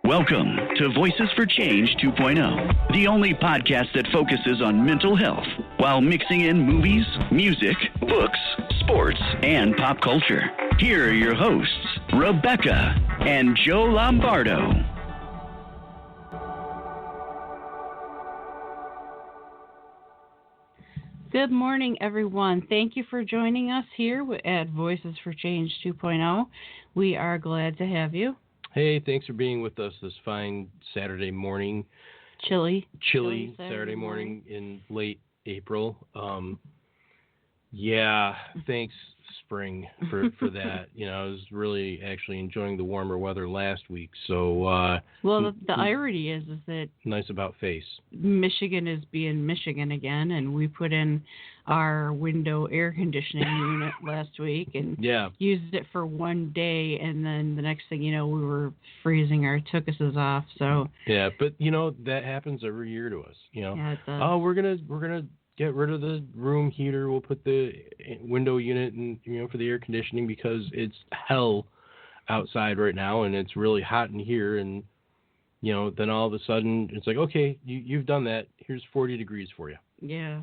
Welcome to Voices for Change 2.0, the only podcast that focuses on mental health while mixing in movies, music, books, sports, and pop culture. Here are your hosts, Rebecca and Joe Lombardo. Good morning, everyone. Thank you for joining us here at Voices for Change 2.0. We are glad to have you. Hey, thanks for being with us this fine Saturday morning. Chilly Saturday morning in late April. Thanks, spring, for that. You know, I was really actually enjoying the warmer weather last week. So, the irony is that nice about face. Michigan is being Michigan again, and we put in our window air conditioning unit last week and used it for one day, and then the next thing you know, we were freezing our tuchuses off. So yeah, but you know that happens every year to us. You know, yeah, it does. Oh, we're gonna get rid of the room heater. We'll put the window unit in, for the air conditioning because it's hell outside right now and it's really hot in here. And, then all of a sudden it's like, okay, you've done that. Here's 40 degrees for you. Yeah.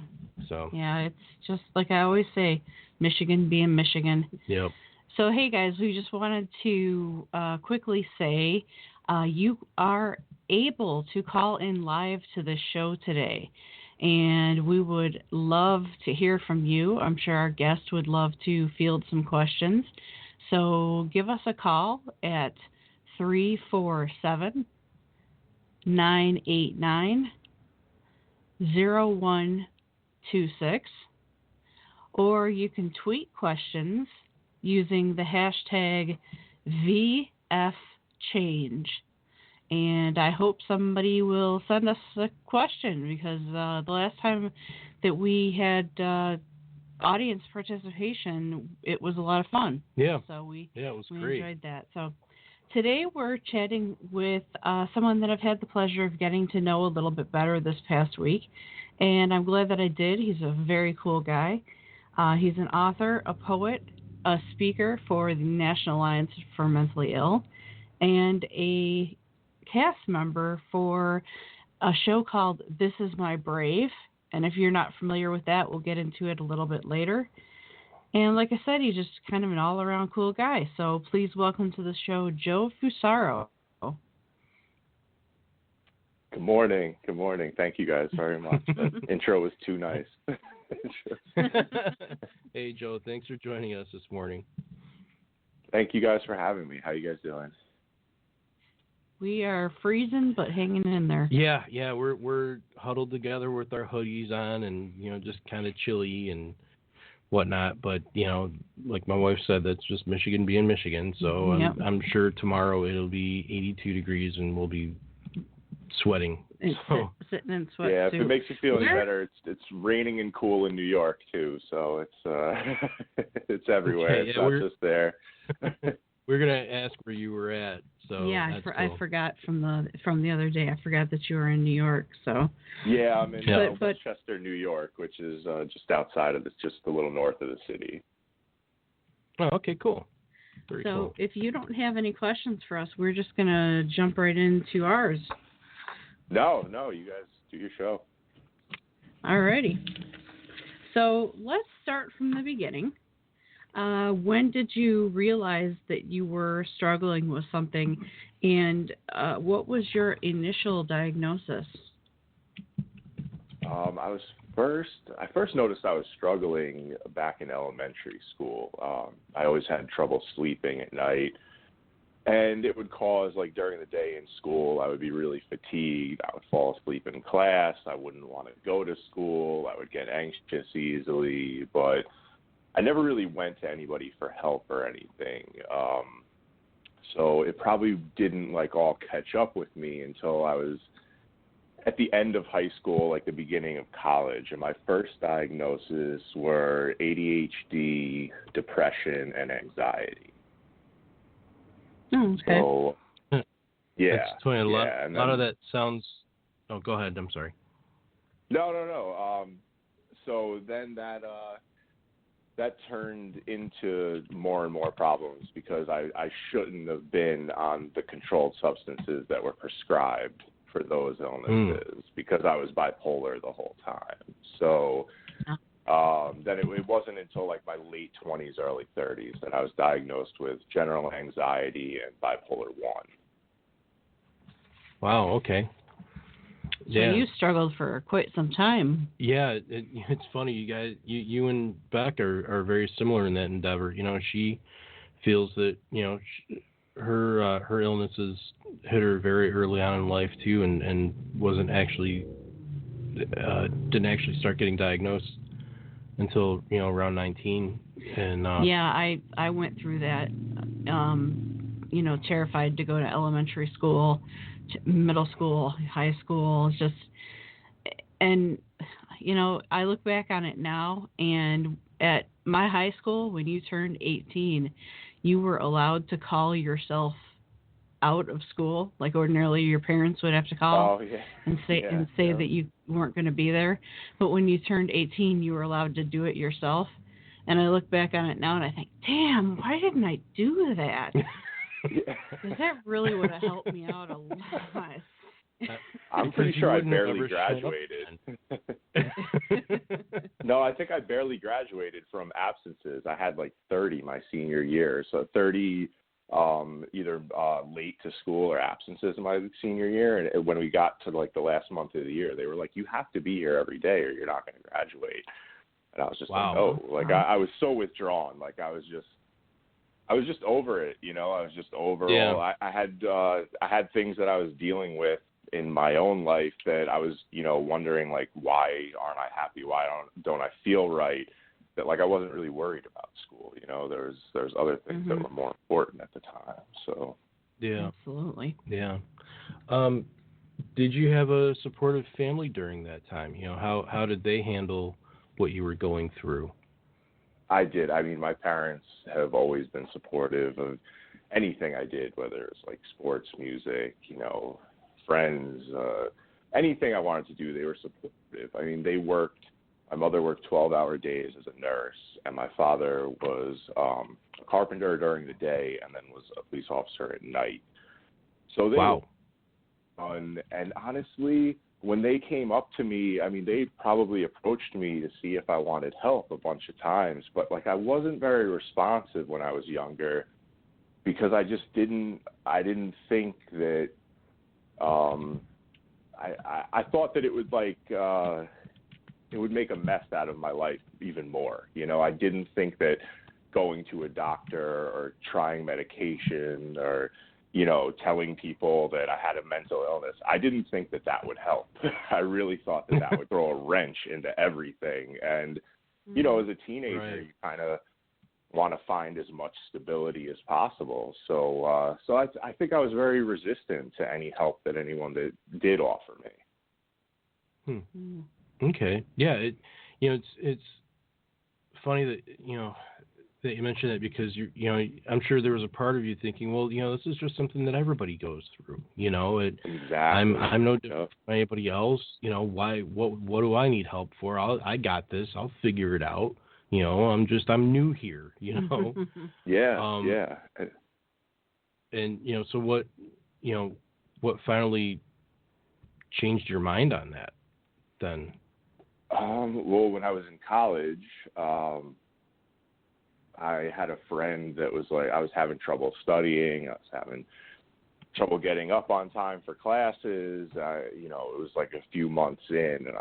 So. Yeah, it's just like I always say, Michigan being Michigan. Yep. So, hey, guys, we just wanted to quickly say you are able to call in live to the show today. And we would love to hear from you. I'm sure our guests would love to field some questions. So give us a call at 347-989-0126. Or you can tweet questions using the hashtag VFChange. And I hope somebody will send us a question because the last time that we had audience participation, it was a lot of fun. Yeah. So it was great. We enjoyed that. So today we're chatting with someone that I've had the pleasure of getting to know a little bit better this past week. And I'm glad that I did. He's a very cool guy. He's an author, a poet, a speaker for the National Alliance for Mentally Ill, and a cast member for a show called This Is My Brave. And if you're not familiar with that, we'll get into it a little bit later. And like I said, he's just kind of an all-around cool guy. So please welcome to the show, Joe Fusaro. Good morning. Thank you guys very much. That intro was too nice. Hey, Joe, thanks for joining us this morning. Thank you guys for having me. How you guys doing? We are freezing, but hanging in there. Yeah, we're huddled together with our hoodies on and, just kind of chilly and whatnot. But, like my wife said, that's just Michigan being Michigan. So I'm sure tomorrow it'll be 82 degrees and we'll be sweating. Sitting in sweat. Yeah, if it makes you feel any better, it's raining and cool in New York, too. So it's it's everywhere. Okay, it's not just there. We're going to ask where you were at. So yeah, cool. I forgot from the other day. I forgot that you were in New York. So yeah, I'm in Westchester, New York, which is just outside of this, just a little north of the city. Oh, okay, cool. Very so cool. If you don't have any questions for us, we're just gonna jump right into ours. No, you guys do your show. Alrighty. So let's start from the beginning. When did you realize that you were struggling with something, and what was your initial diagnosis? I first noticed I was struggling back in elementary school. I always had trouble sleeping at night, and it would cause, like, during the day in school, I would be really fatigued. I would fall asleep in class. I wouldn't want to go to school. I would get anxious easily, but I never really went to anybody for help or anything. So it probably didn't all catch up with me until I was at the end of high school, like the beginning of college. And my first diagnoses were ADHD, depression, and anxiety. Oh, okay. So, yeah. Explain a lot of that sounds... Oh, go ahead. I'm sorry. No. So then that that turned into more and more problems because I shouldn't have been on the controlled substances that were prescribed for those illnesses because I was bipolar the whole time. So then it wasn't until like my late 20s, early 30s that I was diagnosed with general anxiety and bipolar 1. Wow, okay. So you struggled for quite some time. Yeah, it's funny. You guys, you and Beck are very similar in that endeavor. You know, she feels that, you know, her illnesses hit her very early on in life too, and wasn't actually didn't actually start getting diagnosed until, you know, around 19. And yeah, I went through that. You know, terrified to go to elementary school, middle school, high school, and you know, I look back on it now, and at my high school, when you turned 18, you were allowed to call yourself out of school, like ordinarily your parents would have to call and say that you weren't going to be there. But when you turned 18, you were allowed to do it yourself. And I look back on it now and I think, damn, why didn't I do that? Because that really would have helped me out a lot. I'm pretty sure I barely graduated. No, I think I barely graduated from absences. I had like 30 my senior year. So 30 either late to school or absences in my senior year. And when we got to like the last month of the year, they were like, you have to be here every day or you're not going to graduate. And I was just like, oh, like I was so withdrawn. Like I was just over it, you know. I was just over all. I had things that I was dealing with in my own life that I was, you know, wondering like, why aren't I happy? Why don't I feel right? That like I wasn't really worried about school, you know. There's other things that were more important at the time. So absolutely. Yeah. Did you have a supportive family during that time? You know, how did they handle what you were going through? I did. I mean, my parents have always been supportive of anything I did, whether it's like sports, music, you know, friends, anything I wanted to do, they were supportive. I mean, my mother worked 12-hour days as a nurse, and my father was a carpenter during the day and then was a police officer at night. So they were fun. And honestly, when they came up to me, I mean, they probably approached me to see if I wanted help a bunch of times, but like I wasn't very responsive when I was younger because I didn't think that, I thought that it would like, it would make a mess out of my life even more. You know, I didn't think that going to a doctor or trying medication or, you know, telling people that I had a mental illness, I didn't think that would help. I really thought that would throw a wrench into everything. And, you know, as a teenager, you kind of want to find as much stability as possible. So I think I was very resistant to any help that anyone that did offer me. Okay. Yeah. It's funny that, you know, that you mentioned that because you know, I'm sure there was a part of you thinking, well, you know, this is just something that everybody goes through. You know, exactly. I'm no different from anybody else. You know, what do I need help for? I got this. I'll figure it out. You know, I'm new here. You know. Yeah. And you know, so what finally changed your mind on that then? Well, when I was in college, I had a friend that was like, I was having trouble studying. I was having trouble getting up on time for classes. You know, it was like a few months in, and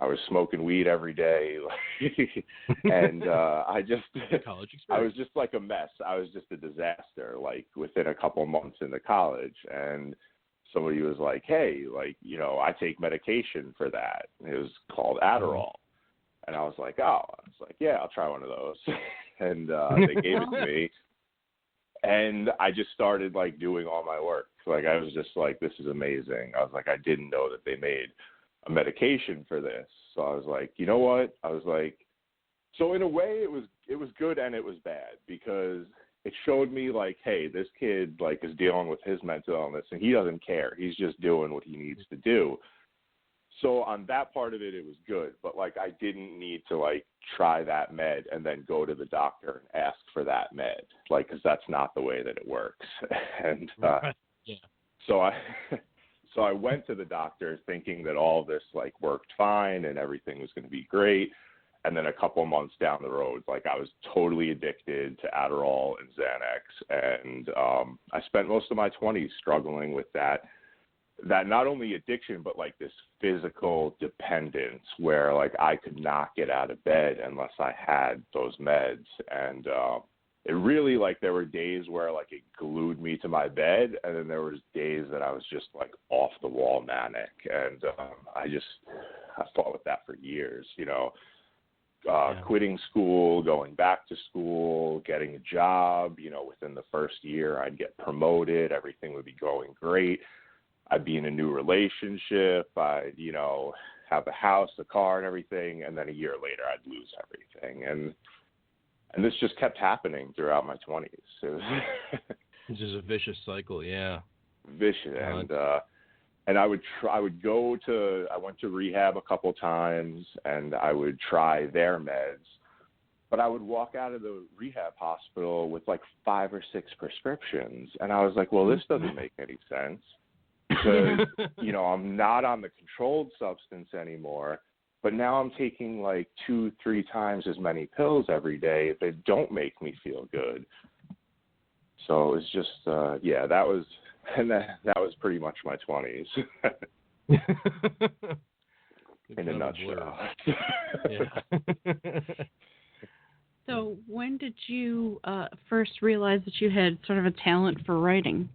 I was smoking weed every day, and I was just like a mess. I was just a disaster. Like within a couple months into college, and somebody was like, "Hey, like, you know, I take medication for that." It was called Adderall, and I was like, "Oh," I was like, "Yeah, I'll try one of those." And they gave it to me, and I just started like doing all my work. Like I was just like, "This is amazing." I was like, I didn't know that they made a medication for this. So I was like, you know what? I was like, so in a way it was good and it was bad because it showed me like, hey, this kid like is dealing with his mental illness and he doesn't care. He's just doing what he needs to do. So on that part of it, it was good, but like I didn't need to like try that med and then go to the doctor and ask for that med, like, because that's not the way that it works. And yeah. so I went to the doctor thinking that all this like worked fine and everything was going to be great. And then a couple of months down the road, like I was totally addicted to Adderall and Xanax, and I spent most of my 20s struggling with that not only addiction, but like this physical dependence where like I could not get out of bed unless I had those meds. And it really, like, there were days where like it glued me to my bed, and then there was days that I was just like off the wall manic. And I fought with that for years, you know. Quitting school, going back to school, getting a job, you know, within the first year I'd get promoted, everything would be going great. I'd be in a new relationship, I'd, you know, have a house, a car and everything, and then a year later I'd lose everything. And this just kept happening throughout my 20s. It's just a vicious cycle, yeah. Vicious. And I went to rehab a couple times, and I would try their meds, but I would walk out of the rehab hospital with like 5 or 6 prescriptions. And I was like, well, this doesn't make any sense. Because, you know, I'm not on the controlled substance anymore, but now I'm taking like 2-3 times as many pills every day that don't make me feel good. So it's just, that was pretty much my 20s. In a nutshell. Yeah. So when did you first realize that you had sort of a talent for writing?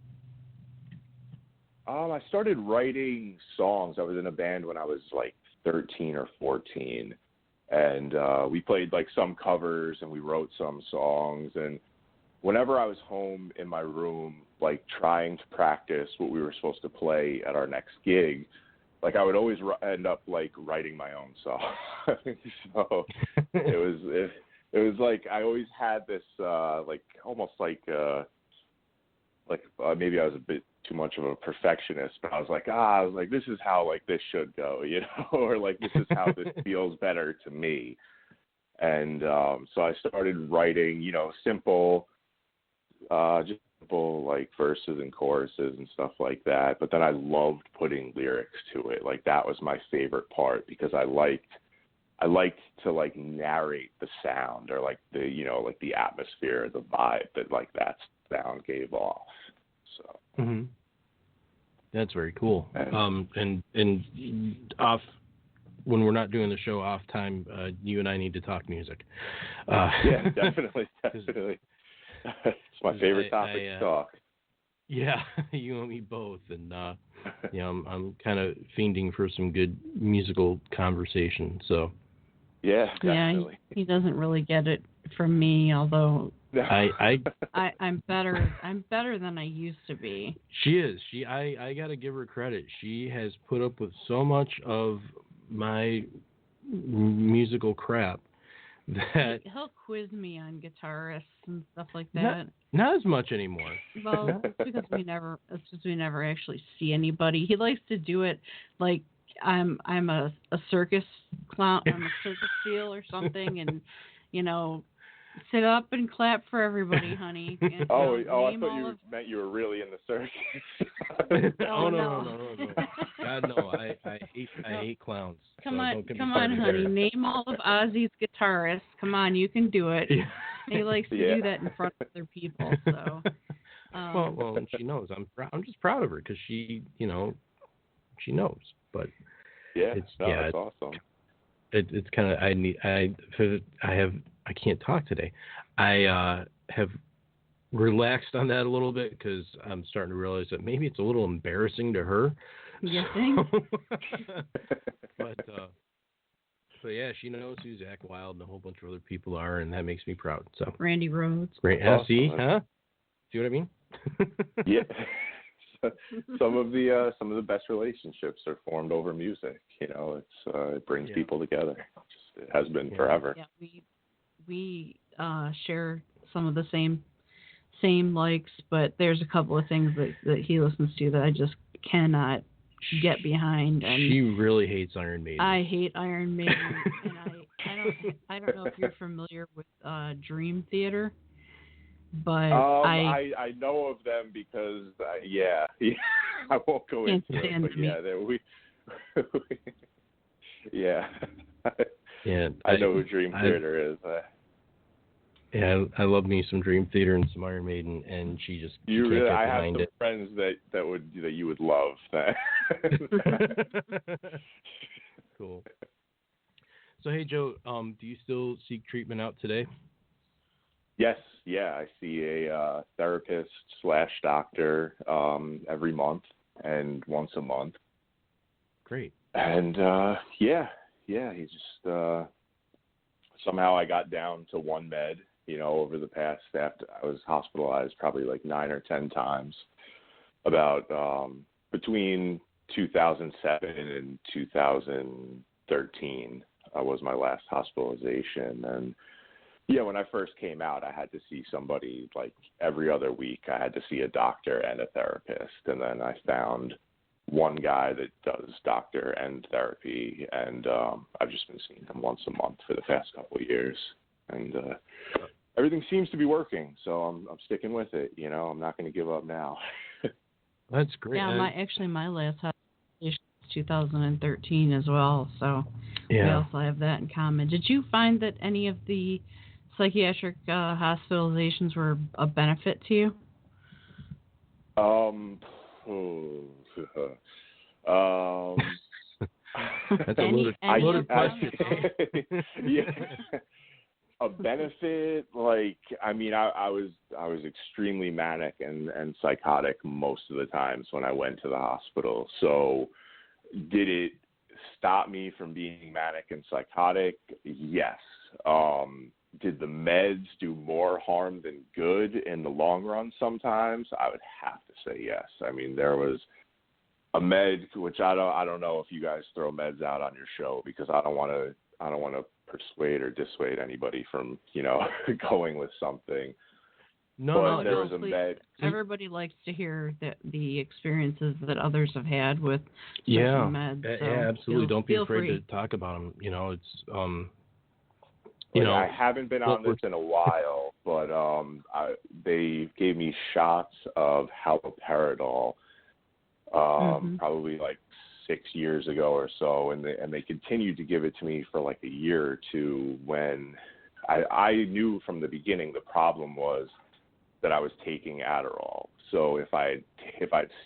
I started writing songs. I was in a band when I was like 13 or 14, and we played like some covers and we wrote some songs. And whenever I was home in my room, like trying to practice what we were supposed to play at our next gig, like I would always end up like writing my own song. So it was like I always had this like almost like maybe I was a bit too much of a perfectionist, but I was like, this is how like this should go, you know, or like this is how this feels better to me. And so I started writing, you know, simple like verses and choruses and stuff like that. But then I loved putting lyrics to it. Like that was my favorite part, because I liked to like narrate the sound, or like the, you know, like the atmosphere, the vibe that like that sound gave off. So that's very cool. And off, when we're not doing the show off time, you and I need to talk music. Yeah, definitely. It's my favorite topic to talk. Yeah, you and me both. And you know, I'm kind of fiending for some good musical conversation. So yeah, definitely. Yeah, he doesn't really get it from me, although I'm better than I used to be. She is. I gotta give her credit. She has put up with so much of my musical crap that he'll quiz me on guitarists and stuff like that. Not as much anymore. Well, it's because we never actually see anybody. He likes to do it like I'm a circus clown, I'm a circus seal or something, and you know, sit up and clap for everybody, honey. And, I thought you meant you were really in the circus. No. God, no. I hate clowns. Come on, honey. Name all of Ozzy's guitarists. Come on, you can do it. Yeah. He likes to do that in front of other people. So. Well, she knows. I'm just proud of her because she, you know, she knows. But that's awesome. It's kind of I can't talk today. I have relaxed on that a little bit because I'm starting to realize that maybe it's a little embarrassing to her. You think? But yeah, she knows who Zakk Wylde and a whole bunch of other people are, and that makes me proud. So Randy Rhoads. Great. See what I mean? Yeah. Some of the best relationships are formed over music. You know, it brings people together. It has been forever. Yeah, we share some of the same likes, but there's a couple of things that he listens to that I just cannot get behind. And she really hates Iron Maiden. I hate Iron Maiden, and I don't know if you're familiar with Dream Theater, but I know of them because yeah, I won't go into it, but yeah, yeah, I know who Dream Theater is. Yeah, I love me some Dream Theater and some Iron Maiden, and she can't get behind it. I have some friends that you would love that. Cool. So hey Joe, do you still seek treatment out today? Yes, yeah, I see a therapist/doctor every month and once a month. Great. And he just somehow I got down to one med. Over the past, after I was hospitalized probably like 9 or 10 times, about between 2007 and 2013 was my last hospitalization. And yeah, when I first came out, I had to see somebody like every other week. I had to see a doctor and a therapist, and then I found one guy that does doctor and therapy, and I've just been seeing him once a month for the past couple of years, and everything seems to be working, so I'm sticking with it. I'm not going to give up now. That's great. Yeah, my last hospitalization was 2013 as well, so we also have that in common. Did you find that any of the psychiatric hospitalizations were a benefit to you? That's a loaded question. Yeah. A benefit, like, I mean, I was extremely manic and psychotic most of the times when I went to the hospital. So did it stop me from being manic and psychotic? Yes. Did the meds do more harm than good in the long run sometimes? I would have to say yes. I mean, there was a med, which I don't know if you guys throw meds out on your show, because I don't want to persuade or dissuade anybody from, going with something. No, there was a med. Everybody likes to hear the experiences that others have had with certain meds. So yeah, absolutely. Don't be afraid to talk about them. It's I haven't been on this in a while, but they gave me shots of haloperidol probably like 6 years ago or so, and they continued to give it to me for like a year or two, when I knew from the beginning the problem was that I was taking Adderall. So if I'd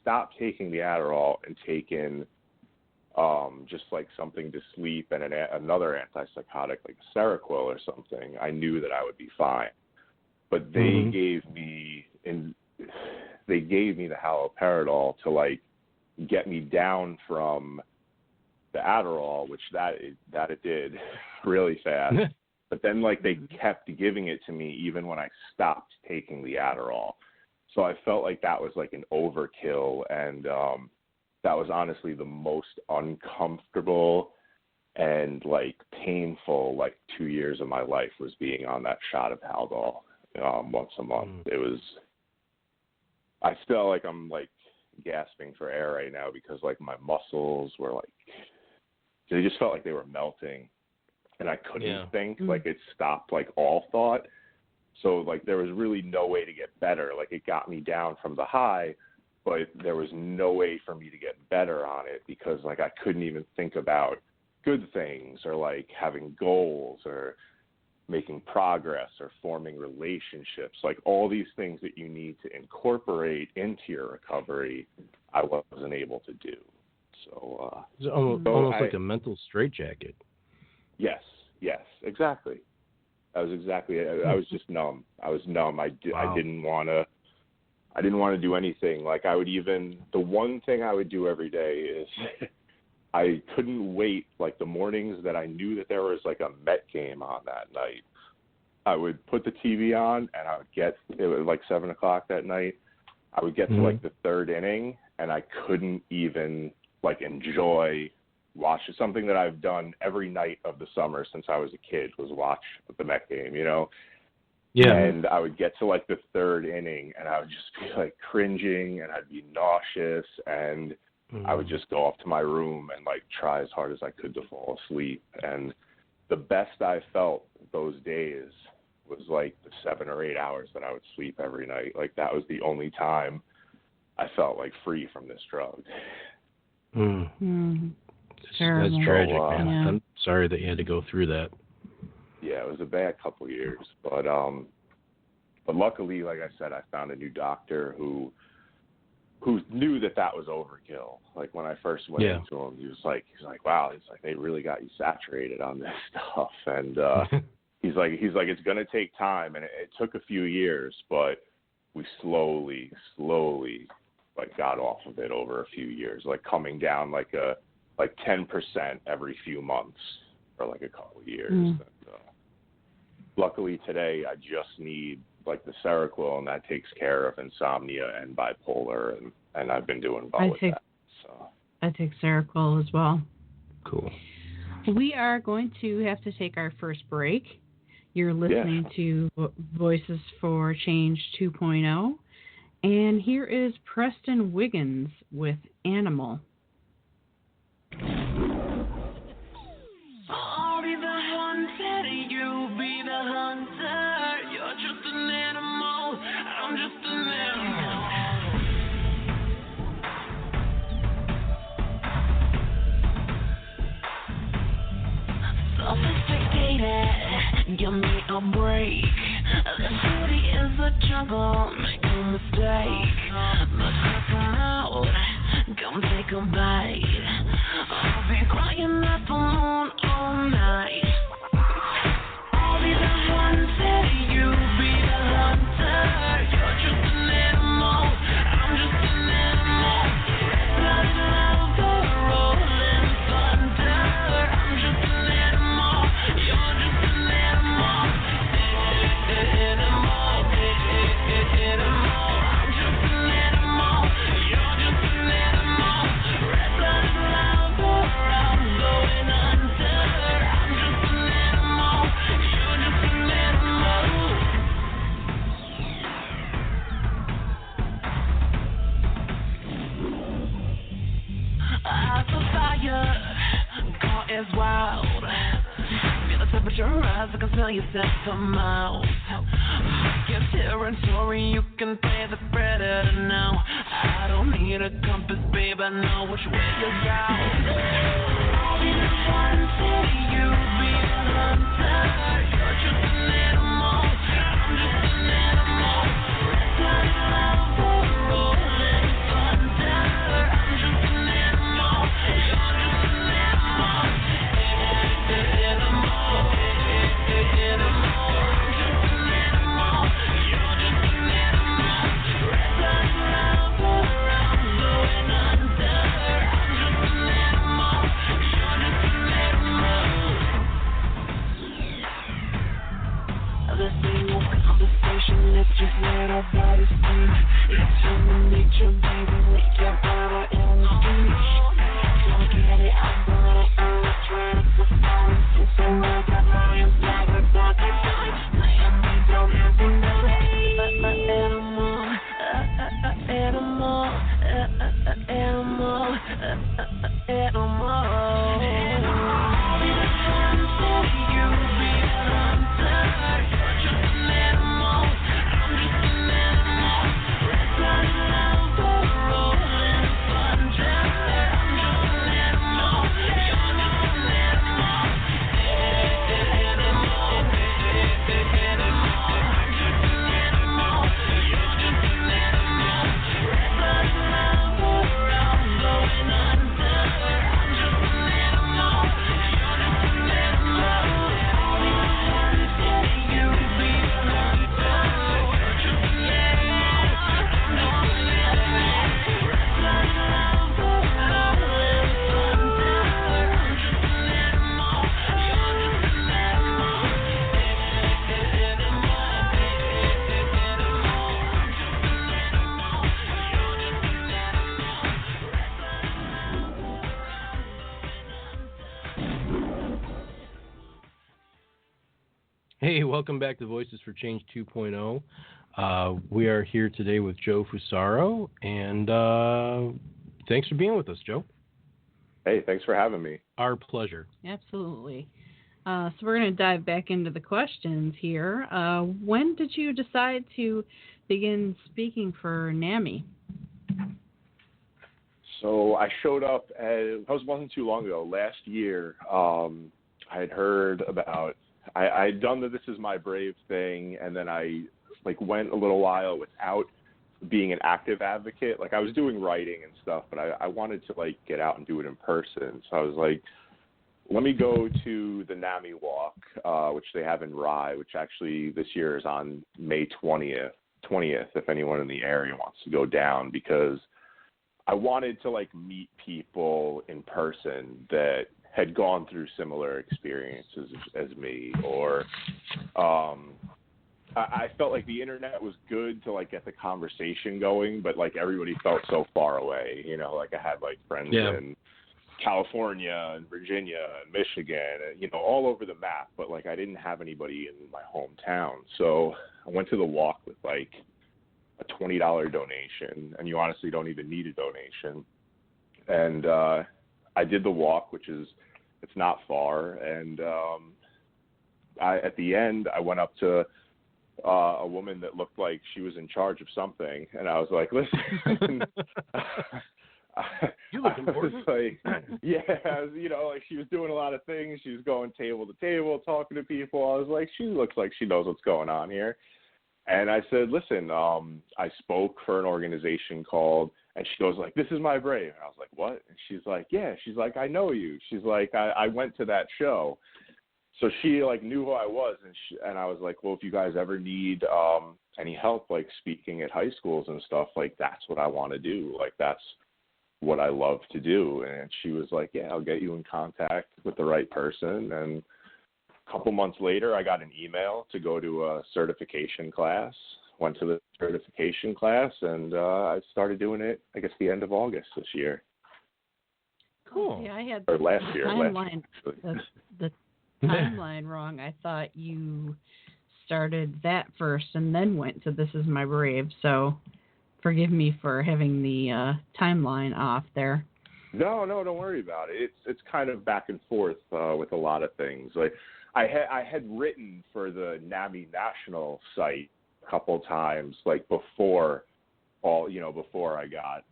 stopped taking the Adderall and taken just like something to sleep and another antipsychotic like Seroquel or something, I knew that I would be fine. But they gave me the haloperidol to like get me down from the Adderall, which that it did really fast. But then like they kept giving it to me even when I stopped taking the Adderall. So I felt like that was like an overkill, and that was honestly the most uncomfortable and like painful like 2 years of my life, was being on that shot of Haldol once a month. I feel like I'm like gasping for air right now, because like my muscles were like, they just felt like they were melting, and I couldn't think. Like it stopped like all thought. So like there was really no way to get better. Like it got me down from the high, but there was no way for me to get better on it, because like I couldn't even think about good things, or like having goals, or making progress, or forming relationships. Like all these things that you need to incorporate into your recovery, I wasn't able to do. So it's almost like a mental straitjacket. Yes, exactly. I was just numb. I was numb. I didn't want to do anything. Like the one thing I would do every day is I couldn't wait, like the mornings that I knew that there was like a Met game on that night. I would put the TV on, and it was like 7:00 that night. I would get to like the third inning, and I couldn't even like enjoy watching something that I've done every night of the summer since I was a kid, was watch the Met game, Yeah. And I would get to like the third inning, and I would just be like cringing, and I'd be nauseous, and I would just go off to my room and like try as hard as I could to fall asleep. And the best I felt those days was like the 7 or 8 hours that I would sleep every night. Like that was the only time I felt like free from this drug. That's tragic, man. Yeah. I'm sorry that you had to go through that. Yeah, it was a bad couple years, but luckily, like I said, I found a new doctor who knew that was overkill. Like when I first went into him, he's like, wow, he's like, they really got you saturated on this stuff, and he's like, it's gonna take time, and it took a few years, but we slowly like got off of it over a few years, like coming down like 10% every few months for like a couple of years. And, luckily today, I just need like the Seroquel, and that takes care of insomnia and bipolar, and I've been doing well with that. So I take Seroquel as well. Cool. We are going to have to take our first break. You're listening to Voices for Change 2.0, and here is Preston Wiggins with Animal. I'll be the hunter, you be the hunter. You're just an animal, I'm just an animal. Sophisticated, give me a break. The city is a jungle, make no mistake. But come out, come take a bite. I'll be crying at the moon all night. I'll be the hunter, you be the hunter. You're just an animal, I'm just an animal. Red blooded lava, rolling thunder. I'm just an animal, you're just an animal. Animal, animal. I'm just an animal, you're just an animal. Red blooded lava, I'm going under. I'm just an animal, you're just an animal. Eyes of fire, car is wild. Feel the temperature rise, I can smell you set from miles. Your territory, you can play the predator now. I don't need a compass, babe, I know which way you're bound. I'll be the hunter, you be the hunter. You're just an animal, I'm just an animal. Red blooded lava, rolling thunder. I'm just an animal, you're just an animal. Animal, animal. I'm just an animal, you're just an animal. Red blooded lava, I'm going under. I'm just an animal, you're just an animal. This ain't no conversation, let's just let our bodies speak. It's human nature, baby, with your power in the street. Don't get it, I'm gonna earn the strength to find. It's so like a lion's like a dog, I die. Miami don't have to know. Animal, animal, animal, animal. I'll be the hunter, you be the hunter. You're just an animal, I'm just an animal. Red blooded lava, rolling thunder. I'm just an animal, you're just an animal. Animal, animal. I'm just an animal, you're just an animal. Red blooded lava, I'm going under. I'm just an animal, you're just an animal. I'll be the hunter, you be the hunter. You're just an animal, I'm just an animal. Red blooded lava, rolling thunder. I'm just an animal, you're just an animal. Animal, animal. I'm just an animal, you're just an animal. Hey, welcome back to Voices for Change 2.0. We are here today with Joe Fusaro, and Thanks for being with us, Joe. Hey, thanks for having me. Our pleasure. Absolutely. So we're going to dive back into the questions here. When did you decide to begin speaking for NAMI? So I showed up wasn't too long ago. Last year, I had heard about, I had done the This Is My Brave thing, and then I went a little while without being an active advocate. I was doing writing and stuff, but I wanted to get out and do it in person. So I was like, let me go to the NAMI Walk, which they have in Rye, which actually this year is on May 20th, if anyone in the area wants to go down, because I wanted to meet people in person that had gone through similar experiences as me, or I felt like the internet was good to get the conversation going, but everybody felt so far away. I had friends in California and Virginia and Michigan, and, all over the map, but I didn't have anybody in my hometown. So I went to the walk with a $20 donation, and you honestly don't even need a donation. And I did the walk, it's not far, and at the end I went up to a woman that looked like she was in charge of something, and I was like, listen, you look important. She was doing a lot of things. She was going table to table, talking to people. I was like, she looks like she knows what's going on here. And I said, listen, I spoke for an organization called, and she goes This Is My Brave. And I was like, what? And she's like, yeah. She's like, I know you. She's like, I went to that show. So she knew who I was, and I was like, well, if you guys ever need any help speaking at high schools and stuff, that's what I want to do. That's what I love to do. And she was like, yeah, I'll get you in contact with the right person. And a couple months later, I got an email to go to a certification class. Went to the certification class, and I started doing it, I guess, the end of August this year. Cool. Yeah, I had last year. The timeline wrong. I thought you started that first and then went to This Is My Brave. So forgive me for having the timeline off there. No, don't worry about it. It's kind of back and forth with a lot of things. I had written for the NAMI National site a couple times, before I got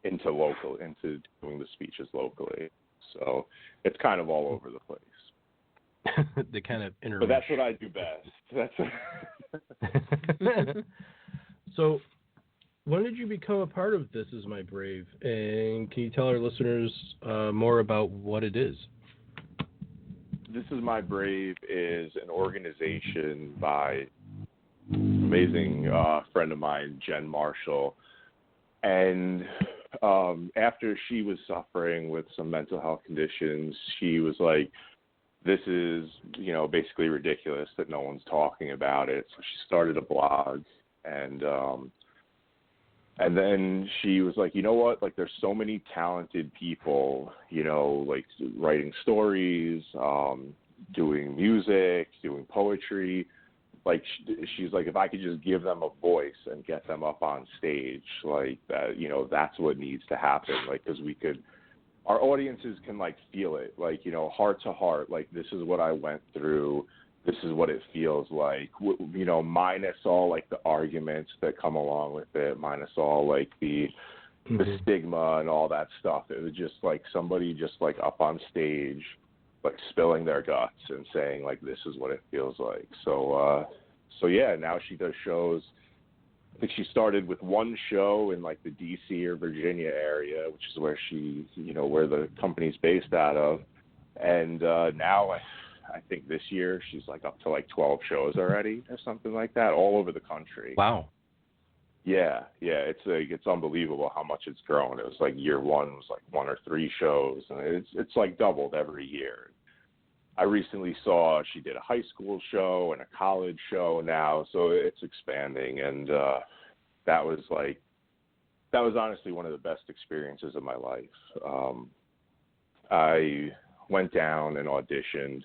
into doing the speeches locally. So it's kind of all over the place. They kind of intermesh. But that's what I do best. So, when did you become a part of This Is My Brave? And can you tell our listeners more about what it is? This Is My Brave is an organization by an amazing friend of mine, Jen Marshall. And after she was suffering with some mental health conditions, she was like, this is, basically ridiculous that no one's talking about it. So she started a blog, and then she was like, you know what? There's so many talented people, writing stories, doing music, doing poetry. She's like, if I could just give them a voice and get them up on stage, that, that's what needs to happen. Because our audiences can feel it, heart to heart. This is what I went through. This is what it feels like, minus all the arguments that come along with it, minus all the stigma and all that stuff. It was just somebody just up on stage, spilling their guts and saying this is what it feels like. So yeah, now she does shows. I think she started with one show in the DC or Virginia area, which is where she, where the company's based out of. And now I think this year she's up to 12 shows already or something like that, all over the country. Wow. Yeah, it's unbelievable how much it's grown. It was year one was 1 or 3 shows, and it's doubled every year. I recently saw she did a high school show and a college show now, so it's expanding, and that was honestly one of the best experiences of my life. I went down and auditioned,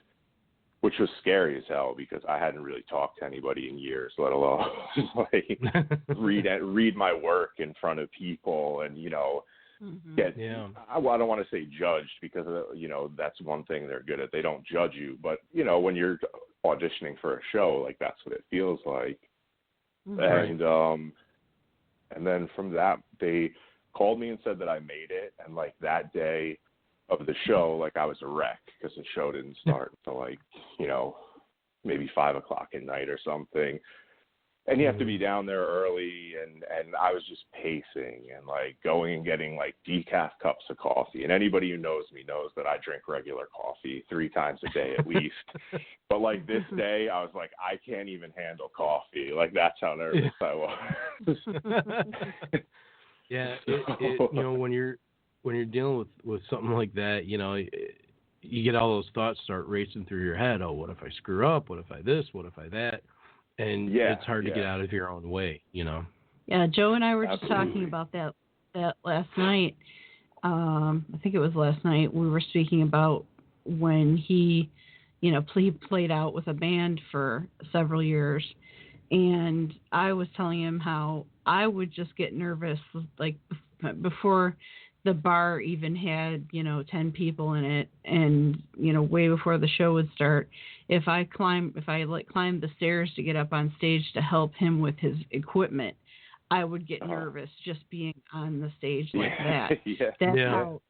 which was scary as hell because I hadn't really talked to anybody in years, let alone read my work in front of people. And, get, Yeah. I don't want to say judged because, that's one thing they're good at. They don't judge you. But, when you're auditioning for a show, like, that's what it feels like. Right. And then from that, they called me and said that I made it. And, like, that day of the show, like, I was a wreck because the show didn't start until, like, maybe 5 o'clock at night or something. And you have to be down there early, and I was just pacing and, like, going and getting, like, decaf cups of coffee. And anybody who knows me knows that I drink regular coffee 3 times a day at least. But, like, this day, I was like, I can't even handle coffee. Like, that's how nervous I was. Yeah, when you're dealing with something like that, you get all those thoughts start racing through your head. Oh, what if I screw up? What if I this? What if I that? And it's hard to get out of your own way, Yeah, Joe and I were just talking about that last night. I think it was last night. We were speaking about when he played out with a band for several years. And I was telling him how I would just get nervous, like, before the bar even had, 10 people in it, and, way before the show would start. If I climbed the stairs to get up on stage to help him with his equipment, I would get nervous just being on the stage like that.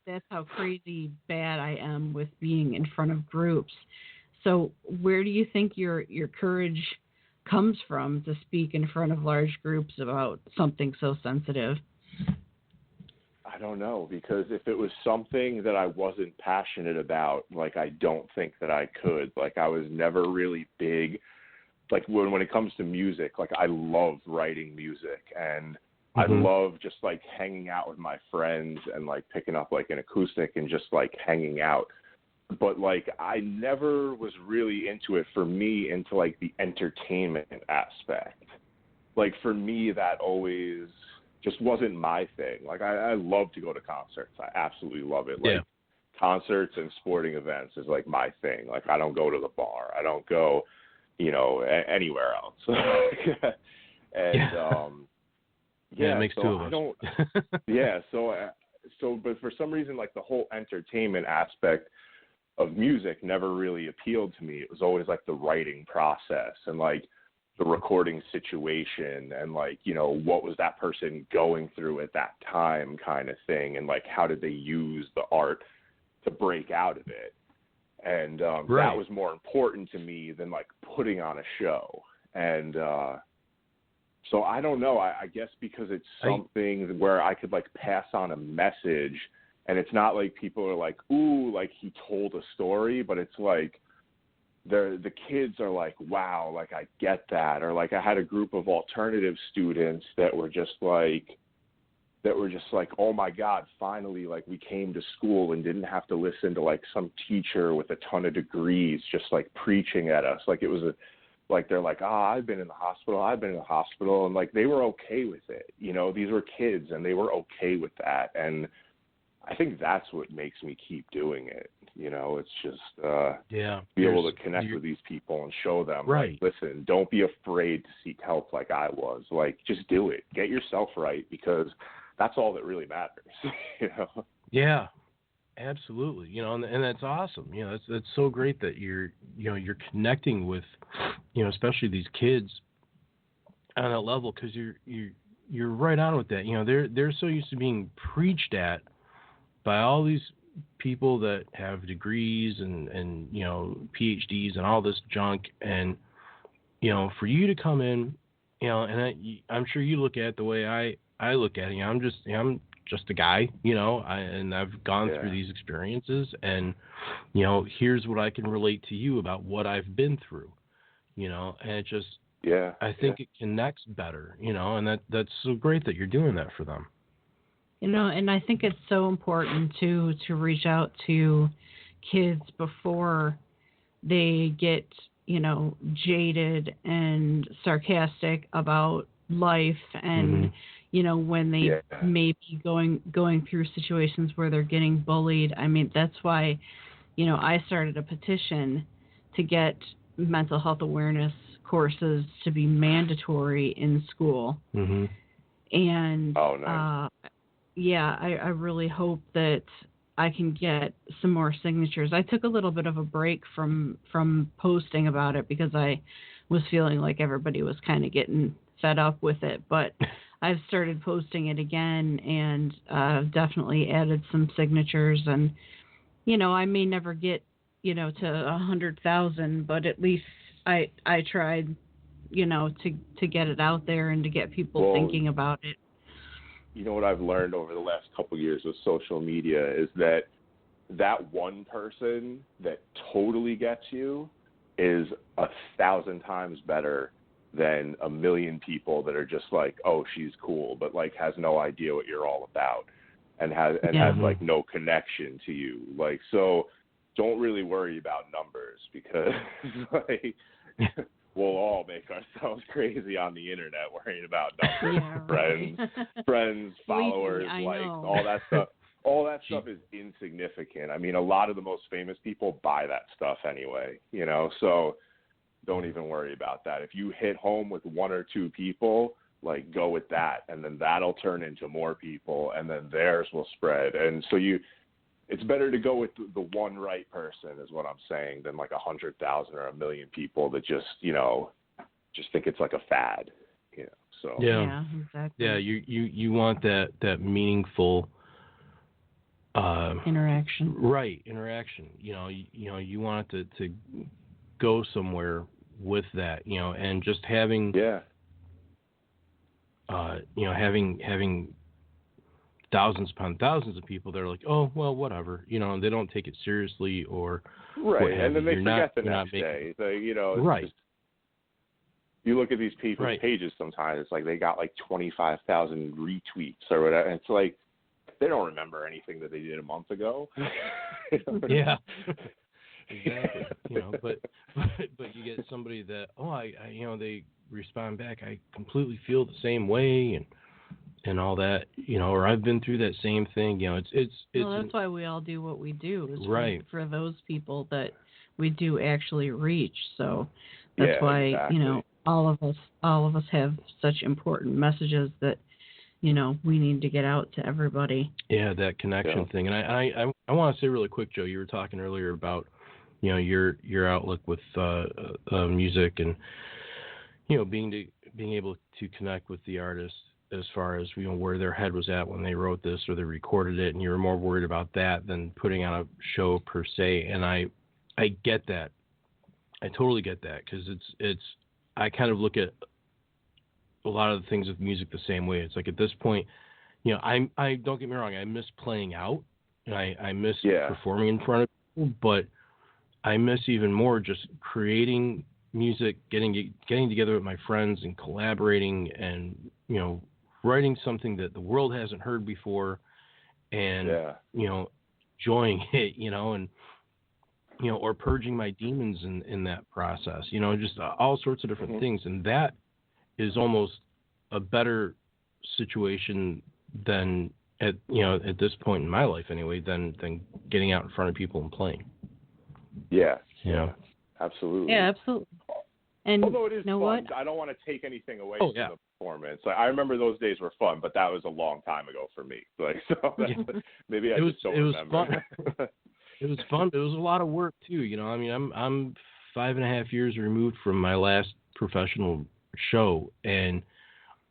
That's how crazy bad I am with being in front of groups. So where do you think your courage comes from to speak in front of large groups about something so sensitive? I don't know, because if it was something that I wasn't passionate about, like, I don't think that I could. Like, I was never really big. Like, when it comes to music, like, I love writing music, and I love just, like, hanging out with my friends and, like, picking up, like, an acoustic and just, like, hanging out. But, like, I never was really into it, into, like, the entertainment aspect. Like, for me, that always just wasn't my thing. Like, I love to go to concerts. I absolutely love it. Like, concerts and sporting events is, like, my thing. Like, I don't go to the bar. I don't go, anywhere else. And, it makes two of us. But for some reason, like, the whole entertainment aspect of music never really appealed to me. It was always, like, the writing process and, like, the recording situation and, like, what was that person going through at that time kind of thing, and, like, how did they use the art to break out of it. And that was more important to me than, like, putting on a show. And so I don't know. I guess because it's something where I could, like, pass on a message, and it's not like people are like, ooh, like, he told a story, but it's like, the kids are like, wow, like, I get that. Or, like, I had a group of alternative students that were just like, oh my God, finally, like, we came to school and didn't have to listen to, like, some teacher with a ton of degrees just, like, preaching at us. Like, it was they're like, I've been in the hospital. And, like, they were okay with it. These were kids, and they were okay with that. And I think that's what makes me keep doing it. It's just be able to connect with these people and show them, like, listen, don't be afraid to seek help like I was. Like, just do it. Get yourself right, because that's all that really matters. Yeah, absolutely. And that's awesome. That's so great that you're connecting with, especially these kids on that level, because you're right on with that. They're so used to being preached at by all these people that have degrees and PhDs and all this junk, and for you to come in, and I'm sure you look at it the way I look at it. I'm just a guy, and I've gone through these experiences, and here's what I can relate to you about what I've been through, and it just I think it connects better, and that's so great that you're doing that for them. And I think it's so important to reach out to kids before they get, jaded and sarcastic about life, and when they may be going through situations where they're getting bullied. I mean, that's why, I started a petition to get mental health awareness courses to be mandatory in school. And yeah, I really hope that I can get some more signatures. I took a little bit of a break from posting about it because I was feeling like everybody was kind of getting fed up with it. But I've started posting it again, and definitely added some signatures. And I may never get to 100,000, but at least I tried to get it out there and to get people thinking about it. You know what I've learned over the last couple of years with social media is that one person that totally gets you is 1,000 times better than a million people that are just like, oh, she's cool, but like has no idea what you're all about and has like no connection to you. Like, so don't really worry about numbers because like we'll all make ourselves crazy on the internet worrying about numbers, friends, followers, likes, all that stuff. All that stuff is insignificant. I mean, a lot of the most famous people buy that stuff anyway, so don't even worry about that. If you hit home with one or two people, like go with that, and then that'll turn into more people, and then theirs will spread. And so it's better to go with the one right person is what I'm saying than like 100,000 or 1 million people that just think it's like a fad, so. Yeah, exactly. Yeah, you want that meaningful interaction. Right, interaction. You want it to go somewhere with that, and just having having thousands upon thousands of people that are like, oh, well, whatever, they don't take it seriously or right, and then they forget the next day. So, right. You look at these people's pages sometimes, it's like they got like 25,000 retweets or whatever. And it's like they don't remember anything that they did a month ago. Yeah, exactly. But you get somebody that they respond back. I completely feel the same way and all that, or I've been through that same thing. It's. Well, that's why we all do what we do. Is for those people that we do actually reach. So that's why exactly. all of us have such important messages that we need to get out to everybody. Yeah, that connection thing. And I want to say really quick, Joe, you were talking earlier about your outlook with music and being able to connect with the artist as far as where their head was at when they wrote this or they recorded it, and you were more worried about that than putting on a show per se. And I get that. I totally get that because it's I kind of look at a lot of the things with music the same way. It's like at this point, I don't get me wrong, I miss playing out and I miss performing in front of people, but I miss even more just creating music, getting together with my friends and collaborating and writing something that the world hasn't heard before and enjoying it, and or purging my demons in that process, just all sorts of different things. And that is almost a better situation than at this point in my life anyway, than getting out in front of people and playing. Yeah. Absolutely. Yeah, absolutely. And although it is fun, what? I don't want to take anything away from the performance. Like, I remember those days were fun, but that was a long time ago for me. Like, so maybe I just don't remember. Fun. It was fun, but it was a lot of work too. I mean, I'm 5.5 years removed from my last professional show, and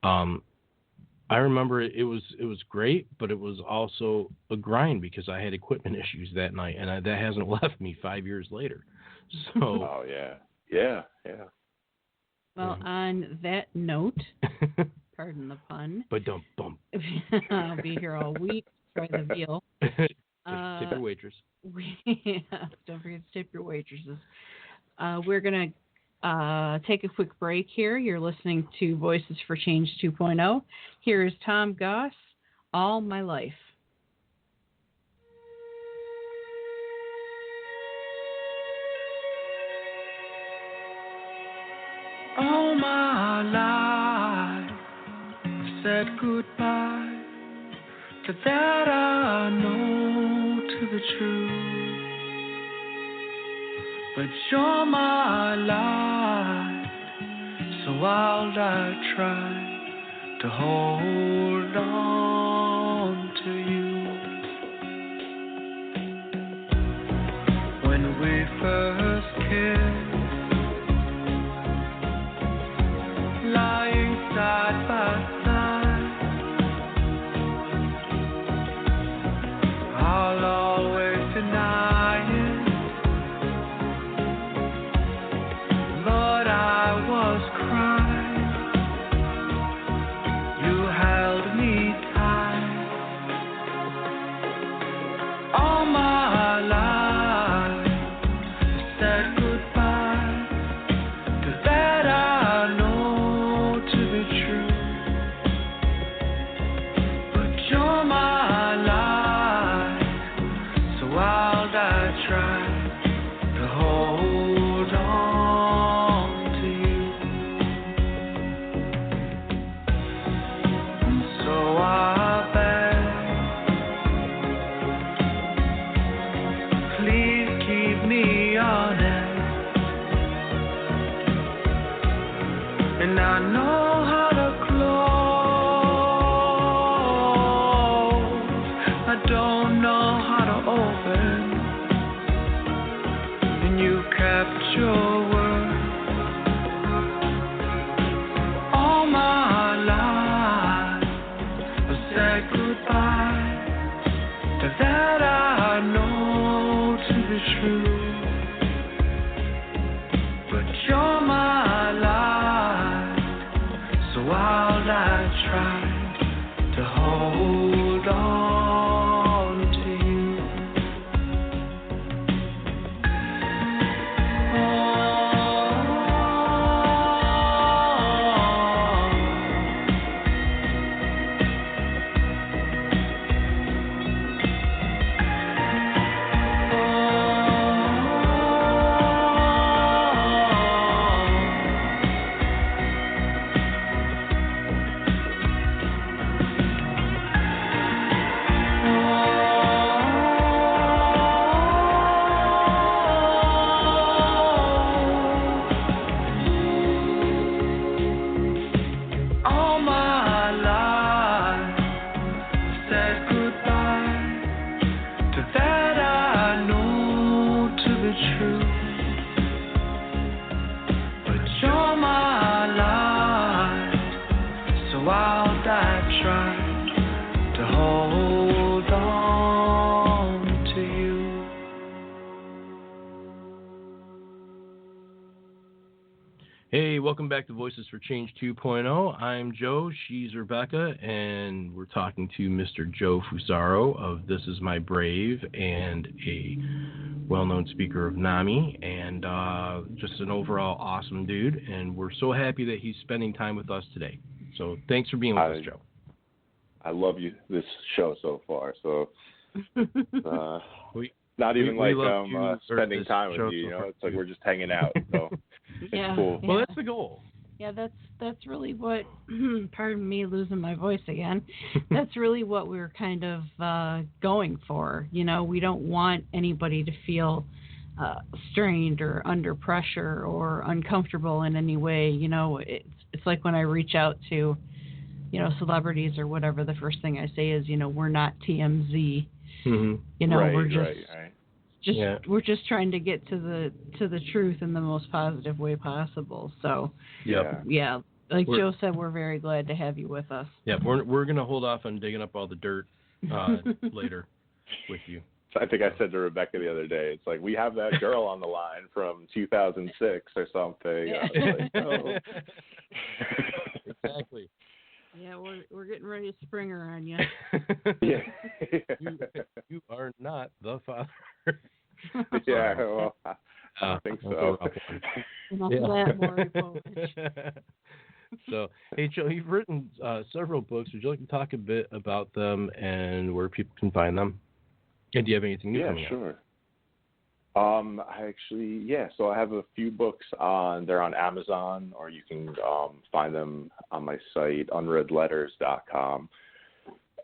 I remember it was great, but it was also a grind because I had equipment issues that night, and that hasn't left me 5 years later. So. Oh yeah. Well, on that note, pardon the pun. But don't bump. I'll be here all week. Try the veal. Tip your waitress. Don't forget to tip your waitresses. We're going to take a quick break here. You're listening to Voices for Change 2.0. Here is Tom Goss, All My Life. All my life I've said goodbye to that I know to be true, but you're my life, so I'll try to hold on to you. When we first kissed, lying side by side, I'll always deny it, but I was crying. You held me tight. All my life said goodbye to that I know to be true. But you're my life, so wild I try to hold on to you. And so I beg, please keep me honest. And I know how to close, I don't know how to open. And you kept your word. All my life I said goodbye to that I know to be true. But you're my life, so wild I tried to hold on to you. All my life I said goodbye to that I know to be true. But you're my life, so wild I tried to hold on to you. Hey, welcome back to Voices for Change 2.0. I'm Joe, she's Rebecca, and we're talking to Mr. Joe Fusaro of This Is My Brave and a well-known speaker of NAMI, and just an overall awesome dude, and we're so happy that he's spending time with us today. So thanks for being with us, Joe. I love this show so far. So We not even we like love you, or spending this time show with you. so You know, far, it's like too. we're just hanging out. So Yeah. it's cool. Well, that's the goal. Yeah, that's really what. Pardon me, losing my voice again. That's really what we're kind of going for. You know, we don't want anybody to feel strained or under pressure or uncomfortable in any way. You know, it's like when I reach out to, you know, celebrities or whatever. The first thing I say is, you know, we're not TMZ. Mm-hmm. You know, Right, we're just. right. We're just trying to get to the truth in the most positive way possible. So yeah, like Joe said, we're very glad to have you with us. Yeah, we're gonna hold off on digging up all the dirt later with you. I think I said to Rebecca the other day, it's like we have that girl on the line from 2006 or something. Yeah. I was like, oh. Exactly. Yeah, we're getting ready to spring her on you. Yeah. You are not the father. Yeah, well, I think so. Enough of that, Maury Povich. So, hey, Joe, you've written several books. Would you like to talk a bit about them and where people can find them? And do you have anything new coming out? Yeah, sure. So I have a few books they're on Amazon, or you can find them on my site, unreadletters.com.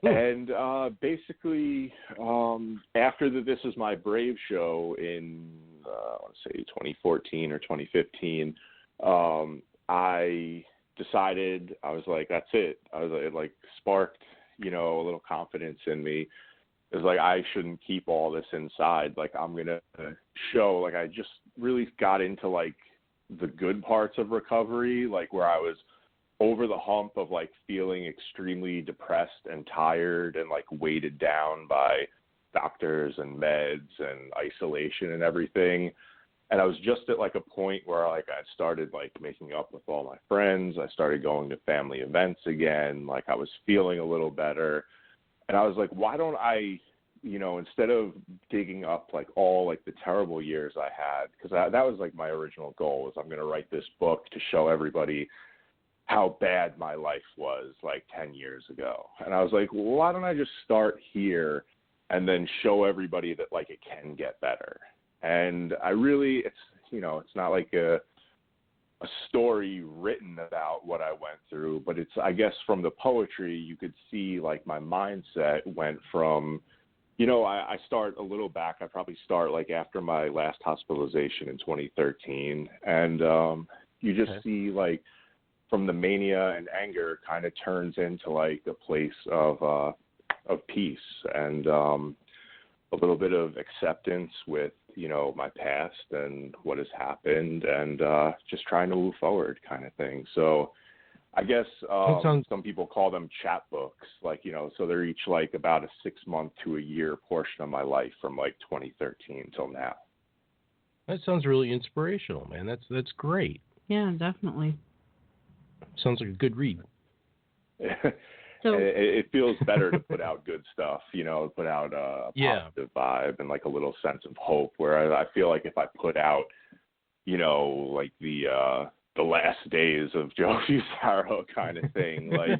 And basically, after the This Is My Brave show in, I want to say 2014 or 2015, I decided, I was like, that's it. I was like, it like sparked, you know, a little confidence in me. It was like, I shouldn't keep all this inside. Like, I'm going to show, like, I just really got into, like, the good parts of recovery, like where I was over the hump of, like, feeling extremely depressed and tired and, like, weighted down by doctors and meds and isolation and everything. And I was just at, like, a point where, like, I started, like, making up with all my friends. I started going to family events again. Like, I was feeling a little better. And I was like, why don't I, you know, instead of digging up, like, all, like, the terrible years I had, because that was, like, my original goal, was I'm going to write this book to show everybody how bad my life was, like, 10 years ago. And I was like, well, why don't I just start here and then show everybody that, like, it can get better. And I really, it's, you know, it's not like a story written about what I went through, but it's, I guess from the poetry, you could see, like, my mindset went from, you know, I start a little back. I probably start, like, after my last hospitalization in 2013. And you just see, like, from the mania and anger kind of turns into, like, a place of peace and a little bit of acceptance with, you know, my past and what has happened, and just trying to move forward kind of thing. So I guess some people call them chapbooks, like, you know, so they're each like about a 6 month to a year portion of my life from like 2013 till now. That sounds really inspirational, man. That's great. Yeah, definitely. Sounds like a good read. So it feels better to put out good stuff, you know, put out a positive vibe and like a little sense of hope, where I feel like if I put out, you know, like the last days of Joe Fusaro kind of thing, like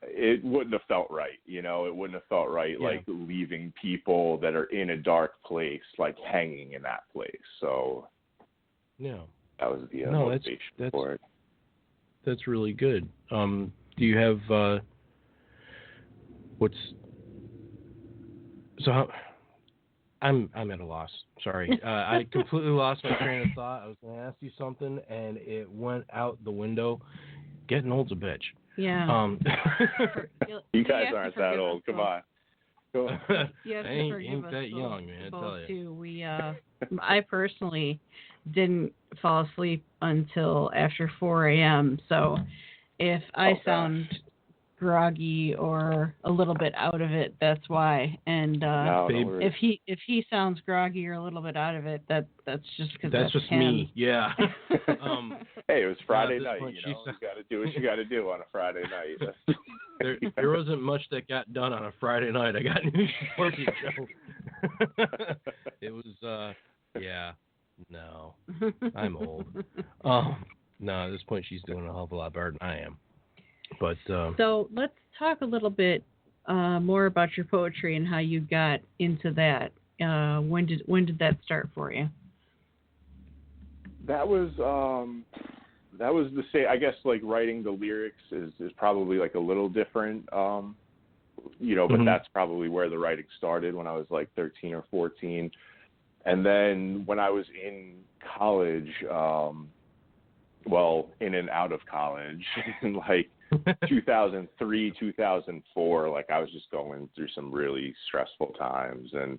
it wouldn't have felt right, you know, it wouldn't have felt right, like leaving people that are in a dark place, like hanging in that place. So that was the motivation for it. That's really good. Do you have I'm at a loss. Sorry. I completely lost my train of thought. I was going to ask you something, and it went out the window. Getting old's a bitch. Yeah. You guys aren't that old. Come on. You have I to forgive ain't us that young, man. I tell you. too. We, I personally didn't fall asleep until after 4 a.m. So if I sound groggy or a little bit out of it, that's why. And if he sounds groggy or a little bit out of it, that's just because that's just him. me. Yeah. Hey, it was Friday night. You know, you got to do what you got to do on a Friday night. There wasn't much that got done on a Friday night. I got news for you, Joe. It was no, I'm old. No, at this point she's doing a hell of a lot better than I am. But so let's talk a little bit more about your poetry and how you got into that. When did that start for you? That was the same. I guess like writing the lyrics is probably like a little different, you know. But that's probably where the writing started when I was like 13 or 14, and then when I was in college, well, in and out of college, in like 2003, 2004, like I was just going through some really stressful times, and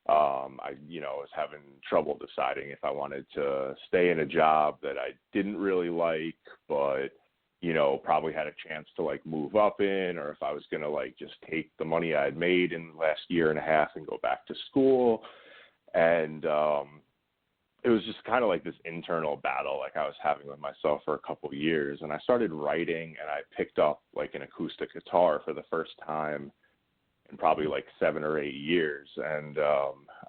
I, you know, was having trouble deciding if I wanted to stay in a job that I didn't really like, but, you know, probably had a chance to like move up in, or if I was going to like just take the money I had made in the last year and a half and go back to school. And it was just kind of like this internal battle like I was having with myself for a couple of years. And I started writing, and I picked up like an acoustic guitar for the first time in probably like 7 or 8 years. And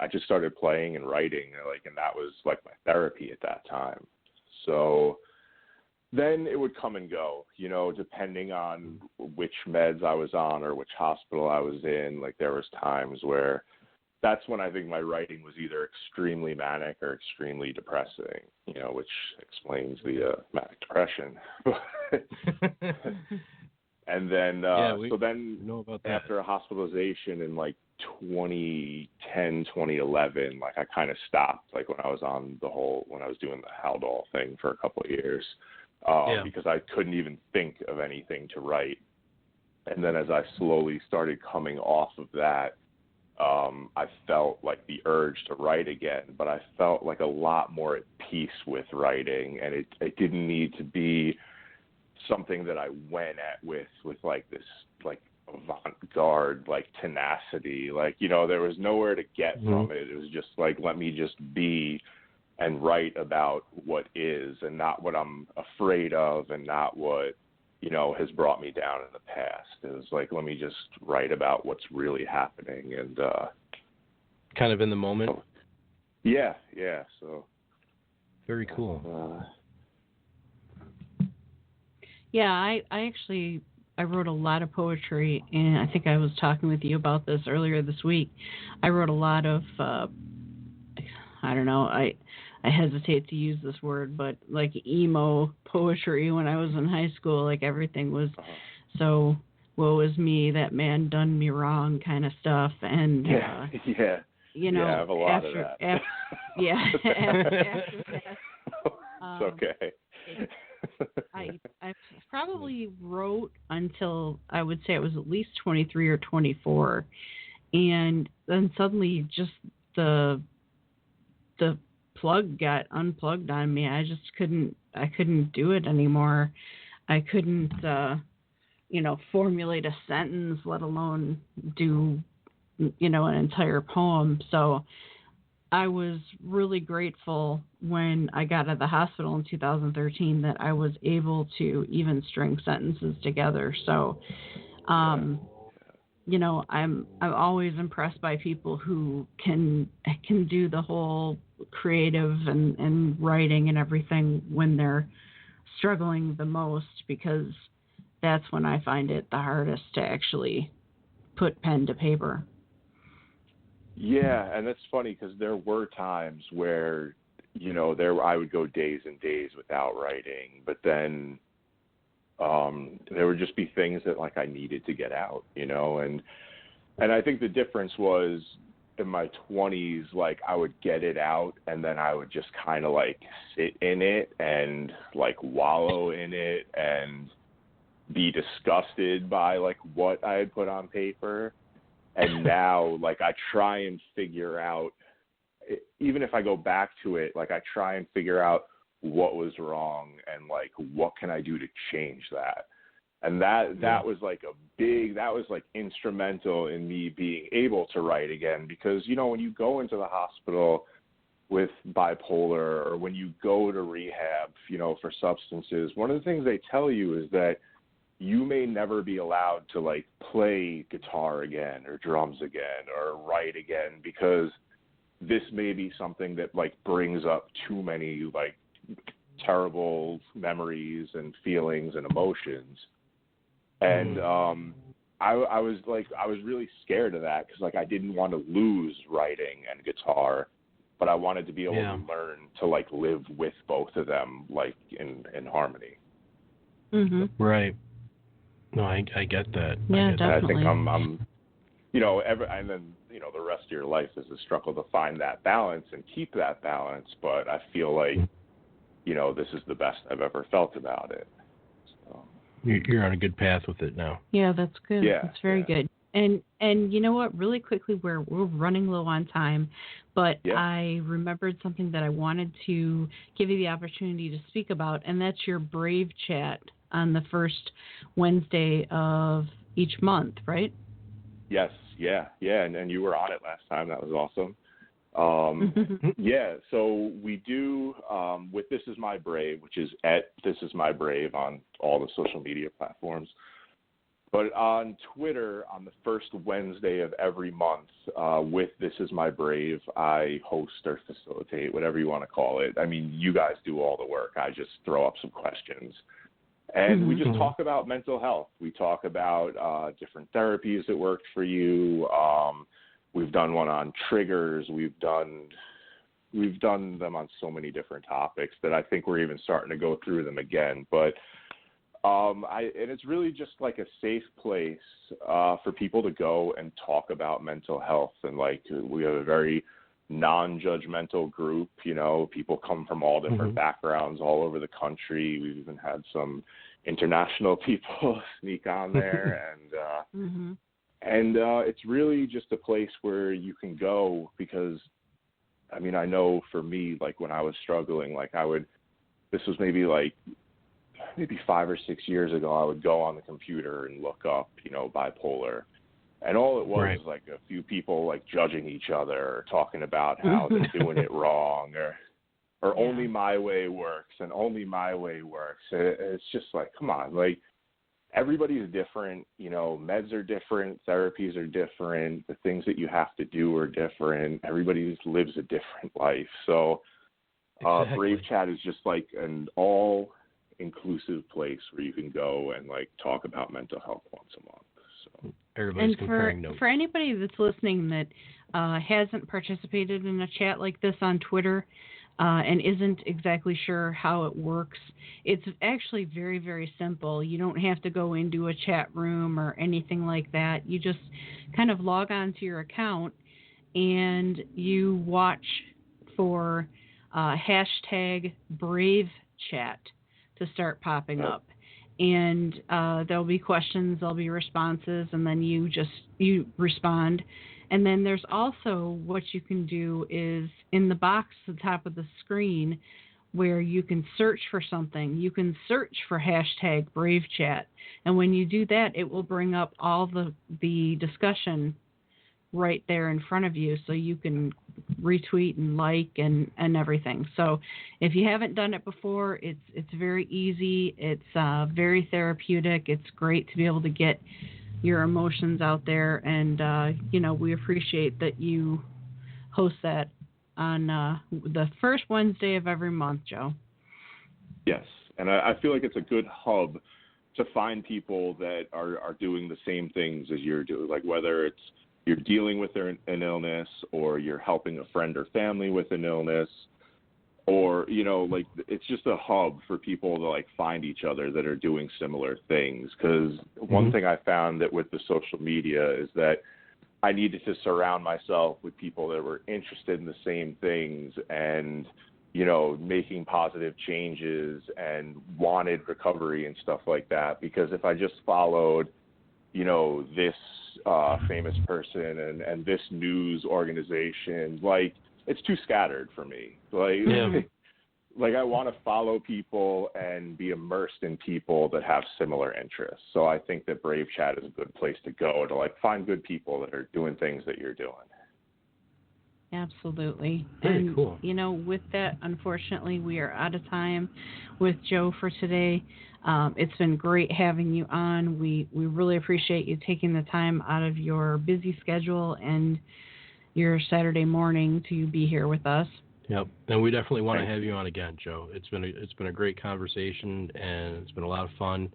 I just started playing and writing, like, and that was like my therapy at that time. So then it would come and go, you know, depending on which meds I was on or which hospital I was in. Like there was times where that's when I think my writing was either extremely manic or extremely depressing, you know, which explains the manic depression. And then, so then after a hospitalization in like 2010, 2011, like I kind of stopped, like when I was doing the Haldol thing for a couple of years, because I couldn't even think of anything to write. And then as I slowly started coming off of that, I felt like the urge to write again, but I felt like a lot more at peace with writing, and it didn't need to be something that I went at with like this like avant-garde like tenacity. Like, you know, there was nowhere to get from it. It was just like, let me just be and write about what is and not what I'm afraid of and not what, you know, has brought me down in the past. It was like, let me just write about what's really happening and kind of in the moment. Yeah. So very cool. Yeah, I actually wrote a lot of poetry, and I think I was talking with you about this earlier this week. I wrote a lot of I don't know, I hesitate to use this word, but like emo poetry when I was in high school. Like everything was so woe is me, that man done me wrong kind of stuff. And you know, I have a lot of that. After that, it's okay. I probably wrote until I would say it was at least 23 or 24, and then suddenly just the plug got unplugged on me. I just couldn't do it anymore. I couldn't formulate a sentence, let alone do an entire poem. So I was really grateful when I got out of the hospital in 2013 that I was able to even string sentences together. So I'm always impressed by people who can do the whole creative and writing and everything when they're struggling the most, because that's when I find it the hardest to actually put pen to paper. Yeah, and that's funny because there were times where, I would go days and days without writing, but then there would just be things that like I needed to get out, and I think the difference was in my 20s, like I would get it out and then I would just kind of like sit in it and like wallow in it and be disgusted by like what I had put on paper. And now, like, I try and figure out, even if I go back to it, like, I try and figure out what was wrong and, like, what can I do to change that? And that was, like, that was, like, instrumental in me being able to write again. Because, when you go into the hospital with bipolar or when you go to rehab, for substances, one of the things they tell you is that you may never be allowed to like play guitar again or drums again or write again, because this may be something that like brings up too many like terrible memories and feelings and emotions. And I was really scared of that, because like I didn't want to lose writing and guitar, but I wanted to be able to learn to like live with both of them like in harmony. Right. No, I get that. Yeah, definitely. I think I'm and then, the rest of your life is a struggle to find that balance and keep that balance. But I feel like, this is the best I've ever felt about it. So. You're on a good path with it now. Yeah, that's good. Yeah, that's very good. And you know what? Really quickly, we're running low on time, but I remembered something that I wanted to give you the opportunity to speak about, and that's your Brave Chat on the first Wednesday of each month, right? Yes, yeah, and you were on it last time. That was awesome. So we do with This Is My Brave, which is at This Is My Brave on all the social media platforms. But on Twitter, on the first Wednesday of every month, with This Is My Brave, I host or facilitate, whatever you want to call it. I mean, you guys do all the work. I just throw up some questions. And we just talk about mental health. We talk about different therapies that worked for you. We've done one on triggers. We've done them on so many different topics that I think we're even starting to go through them again. But and it's really just like a safe place for people to go and talk about mental health. And like we have a very non-judgmental group. People come from all different backgrounds all over the country. We've even had some international people sneak on there, and it's really just a place where you can go because, I mean, I know for me, like when I was struggling, like this was maybe 5 or 6 years ago, I would go on the computer and look up, bipolar. And all it was was like a few people like judging each other or talking about how they're doing it wrong or only my way works and only my way works. It's just like, come on, like everybody's different, meds are different, therapies are different, the things that you have to do are different. Everybody just lives a different life. So Brave Chat is just like an all-inclusive place where you can go and like talk about mental health once a month. So everybody's comparing notes. For anybody that's listening that hasn't participated in a chat like this on Twitter and isn't exactly sure how it works, it's actually very, very simple. You don't have to go into a chat room or anything like that. You just kind of log on to your account and you watch for hashtag Brave Chat to start popping up. And there'll be questions, there'll be responses, and then you respond. And then there's also what you can do is in the box at the top of the screen where you can search for something. You can search for hashtag Brave Chat. And when you do that, it will bring up all the discussion right there in front of you so you can retweet and like and everything. So if you haven't done it before, it's very easy. It's very therapeutic. It's great to be able to get your emotions out there. And, we appreciate that you host that on the first Wednesday of every month, Joe. Yes. And I feel like it's a good hub to find people that are doing the same things as you're doing, like whether it's you're dealing with an illness or you're helping a friend or family with an illness or, it's just a hub for people to like find each other that are doing similar things. Because one thing I found that with the social media is that I needed to surround myself with people that were interested in the same things and, making positive changes and wanted recovery and stuff like that. Because if I just followed, this famous person and this news organization, like it's too scattered for me. Like I want to follow people and be immersed in people that have similar interests. So I think that Brave Chat is a good place to go to like find good people that are doing things that you're doing. Absolutely. Very cool. With that, unfortunately, we are out of time with Joe for today. It's been great having you on. We really appreciate you taking the time out of your busy schedule and your Saturday morning to be here with us. Yep, and we definitely want to have you on again, Joe. It's been a great conversation, and it's been a lot of fun.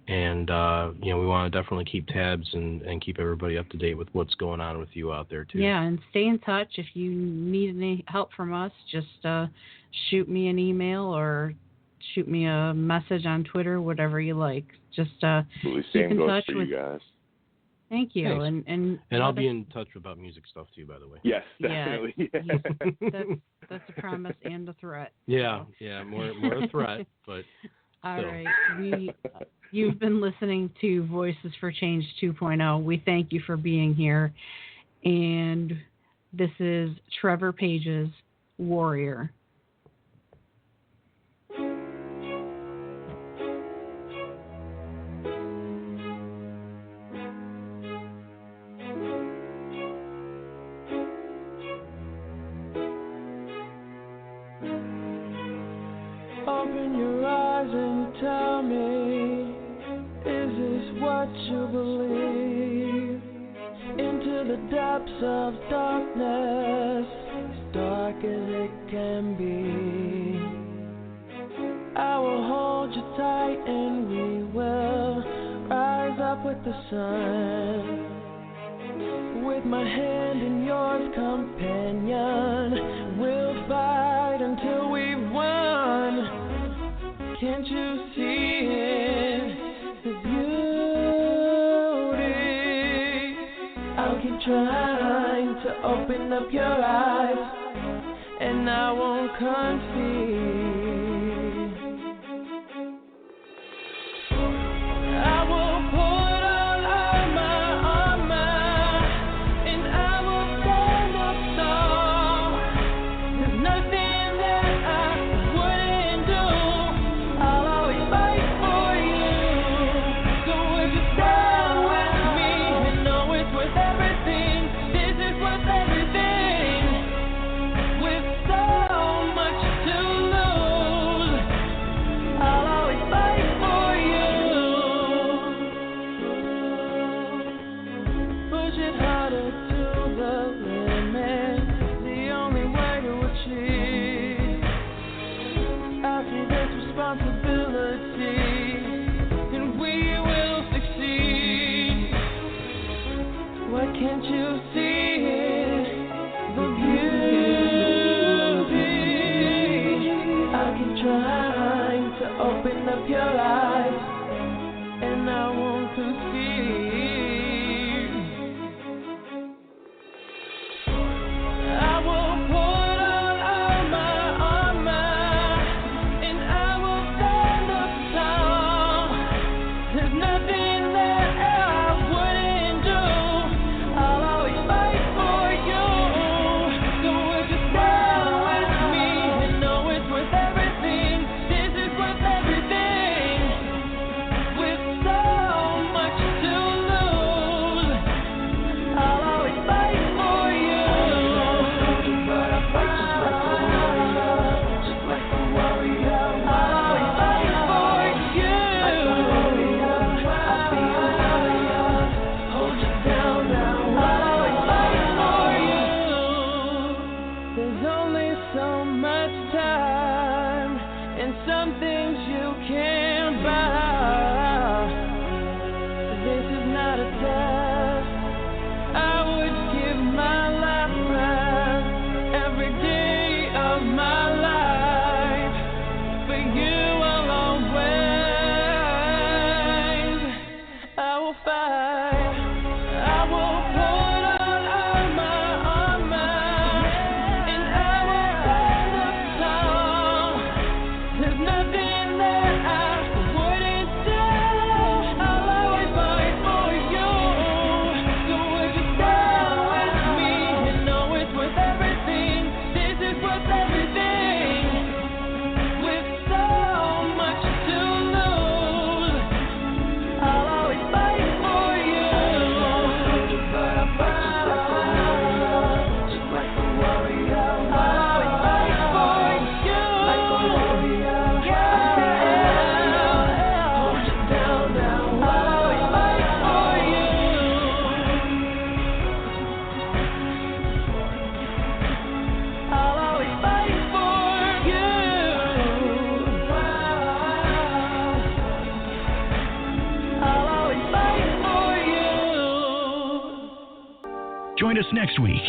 And we want to definitely keep tabs and keep everybody up to date with what's going on with you out there too. Yeah, and stay in touch. If you need any help from us, just shoot me an email or shoot me a message on Twitter, whatever you like. Just keep in touch with you guys. Thank you. Thanks. And I'll be in touch about music stuff too, by the way. Yes, definitely. Yeah, that's a promise and a threat. Yeah, more a threat, but all right. You've been listening to Voices for Change 2.0. We thank you for being here. And this is Trevor Page's Warrior. Open your eyes and tell me, is this what you believe? Into the depths of darkness, as dark as it can be. I will hold you tight and we will rise up with the sun. With my hand in yours, companion, we'll fight until we've won. Can't you see it? The beauty. I'll keep trying to open up your eyes, and I won't concede. up your lies, and I won't concede. I will put on all my armor, and I will stand up tall. There's nothing that I wouldn't do. I'll always fight for you. So would you stand with me and know it's worth everything? This is worth everything. With so much to lose, I'll always fight for you. But I fight just like a warrior. I'll always fight for you. Like a warrior, I'll be a warrior. Hold you down now. I'll always fight for you. There's only so much time, and some things you can't buy. This is not a test. I would give my life back every day of my life. For you I'll always, I will fight. I will put on all my armor, and I will stand up tall. There's nothing that I wouldn't do. I'll always fight for you. So would you stand with me and know it's worth everything? This is worth everything. With so much to lose, I'll always fight for you. But I fight just like a warrior. I'll always fight for you. Like a warrior, hold you down now. I'll always fight for you. I'll always fight for you. I'll always fight for you. Join us next week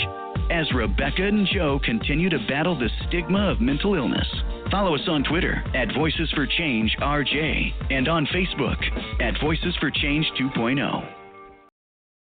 as Rebecca and Joe continue to battle the stigma of mental illness. Follow us on Twitter at Voices for Change RJ and on Facebook at Voices for Change 2.0.